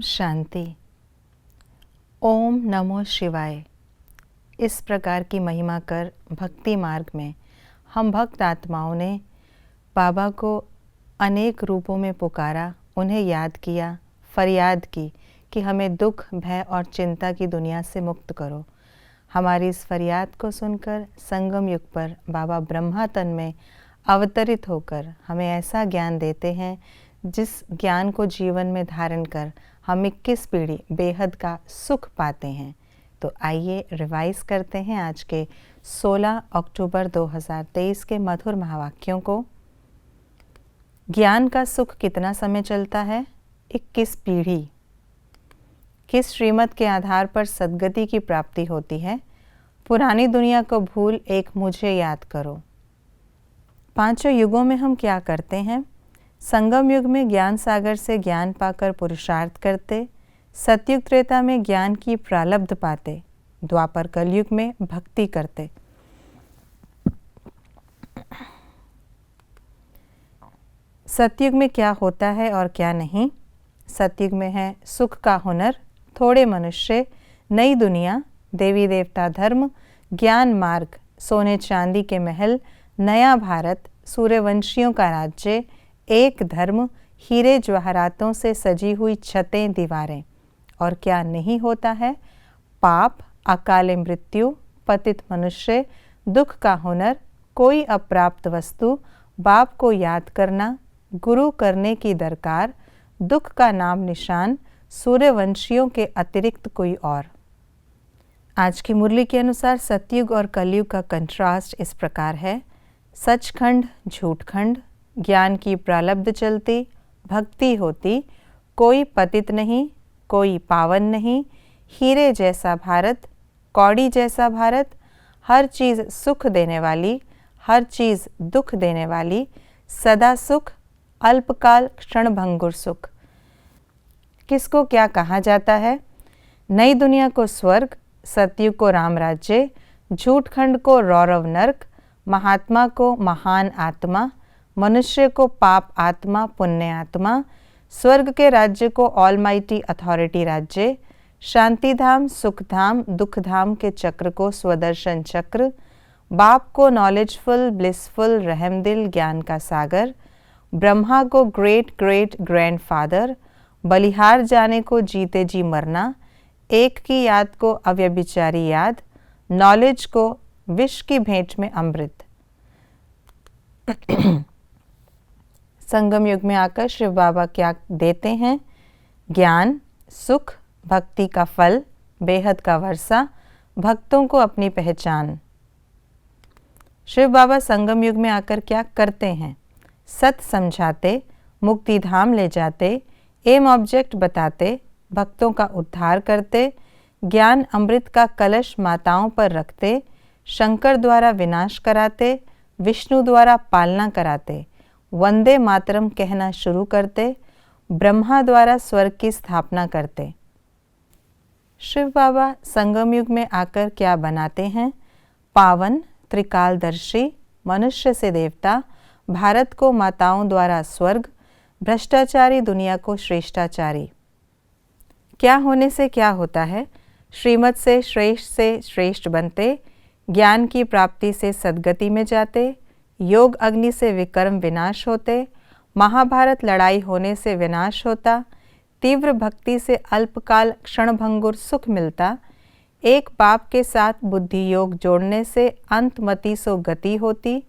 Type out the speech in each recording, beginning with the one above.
शांति। ओम नमो शिवाय। इस प्रकार की महिमा कर भक्ति मार्ग में हम भक्त आत्माओं ने बाबा को अनेक रूपों में पुकारा, उन्हें याद किया, फरियाद की कि हमें दुख, भय और चिंता की दुनिया से मुक्त करो। हमारी इस फरियाद को सुनकर संगम युग पर बाबा ब्रह्मा तन में अवतरित होकर हमें ऐसा ज्ञान देते हैं जिस ज्ञान को जीवन में धारण कर हम 21 पीढ़ी बेहद का सुख पाते हैं। तो आइए रिवाइज करते हैं आज के 16 अक्टूबर 2023 के मधुर महावाक्यों को। ज्ञान का सुख कितना समय चलता है? 21 पीढ़ी। किस श्रीमत के आधार पर सद्गति की प्राप्ति होती है? पुरानी दुनिया को भूल एक मुझे याद करो। पांचों युगों में हम क्या करते हैं? संगम युग में ज्ञान सागर से ज्ञान पाकर पुरुषार्थ करते, सतयुग त्रेता में ज्ञान की प्रालब्ध पाते, द्वापर कलयुग में भक्ति करते। सतयुग में क्या होता है और क्या नहीं? सतयुग में है सुख का हुनर, थोड़े मनुष्य, नई दुनिया, देवी देवता धर्म, ज्ञान मार्ग, सोने चांदी के महल, नया भारत, सूर्यवंशियों का राज्य, एक धर्म, हीरे जवाहरातों से सजी हुई छतें दीवारें। और क्या नहीं होता है? पाप, अकाले मृत्यु, पतित मनुष्य, दुख का हुनर, कोई अप्राप्त वस्तु, बाप को याद करना, गुरु करने की दरकार, दुख का नाम निशान, सूर्यवंशियों के अतिरिक्त कोई और। आज की मुरली के अनुसार सतयुग और कलयुग का कंट्रास्ट इस प्रकार है। सचखंड, झूठखंड, ज्ञान की प्रालब्ध चलती, भक्ति होती, कोई पतित नहीं, कोई पावन नहीं, हीरे जैसा भारत, कौड़ी जैसा भारत, हर चीज़ सुख देने वाली, हर चीज़ दुख देने वाली, सदा सुख, अल्पकाल क्षणभंगुर सुख। किसको क्या कहा जाता है? नई दुनिया को स्वर्ग, सतयुग को राम राज्य, झूठखंड को रौरव नर्क, महात्मा को महान आत्मा, मनुष्य को पाप आत्मा पुण्य आत्मा, स्वर्ग के राज्य को ऑलमाइटी अथॉरिटी राज्य, शांति धाम सुख धाम दुख धाम के चक्र को स्वदर्शन चक्र, बाप को नॉलेजफुल ब्लिसफुल रहमदिल ज्ञान का सागर, ब्रह्मा को ग्रेट ग्रेट ग्रैंड फादर, बलिहार जाने को जीते जी मरना, एक की याद को अव्यभिचारी याद, नॉलेज को विष की भेंट में अमृत। संगम युग में आकर शिव बाबा क्या देते हैं? ज्ञान, सुख, भक्ति का फल, बेहद का वर्षा, भक्तों को अपनी पहचान। शिव बाबा संगम युग में आकर क्या करते हैं? सत समझाते, मुक्ति धाम ले जाते, एम ऑब्जेक्ट बताते, भक्तों का उद्धार करते, ज्ञान अमृत का कलश माताओं पर रखते, शंकर द्वारा विनाश कराते, विष्णु द्वारा पालना कराते, वंदे मातरम कहना शुरू करते, ब्रह्मा द्वारा स्वर्ग की स्थापना करते। शिव बाबा संगम युग में आकर क्या बनाते हैं? पावन, त्रिकालदर्शी, मनुष्य से देवता, भारत को माताओं द्वारा स्वर्ग, भ्रष्टाचारी दुनिया को श्रेष्ठाचारी। क्या होने से क्या होता है? श्रीमत से श्रेष्ठ बनते, ज्ञान की प्राप्ति से सद्गति में जाते, योग अग्नि से विकर्म विनाश होते, महाभारत लड़ाई होने से विनाश होता, तीव्र भक्ति से अल्पकाल क्षणभंगुर सुख मिलता, एक बाप के साथ बुद्धि योग जोड़ने से अंतमति सो गति होती,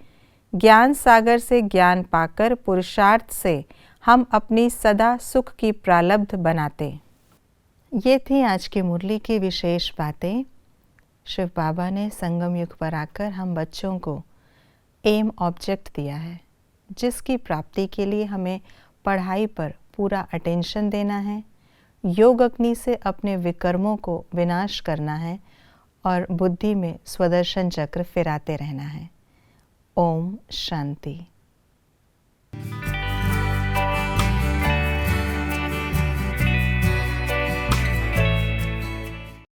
ज्ञान सागर से ज्ञान पाकर पुरुषार्थ से हम अपनी सदा सुख की प्रालब्ध बनाते। ये थी आज की मुरली की विशेष बातें। शिव बाबा ने संगम युग पर आकर हम बच्चों को एम ऑब्जेक्ट दिया है, जिसकी प्राप्ति के लिए हमें पढ़ाई पर पूरा अटेंशन देना है, योग अग्नि से अपने विकर्मों को विनाश करना है और बुद्धि में स्वदर्शन चक्र फिराते रहना है। ओम शांति।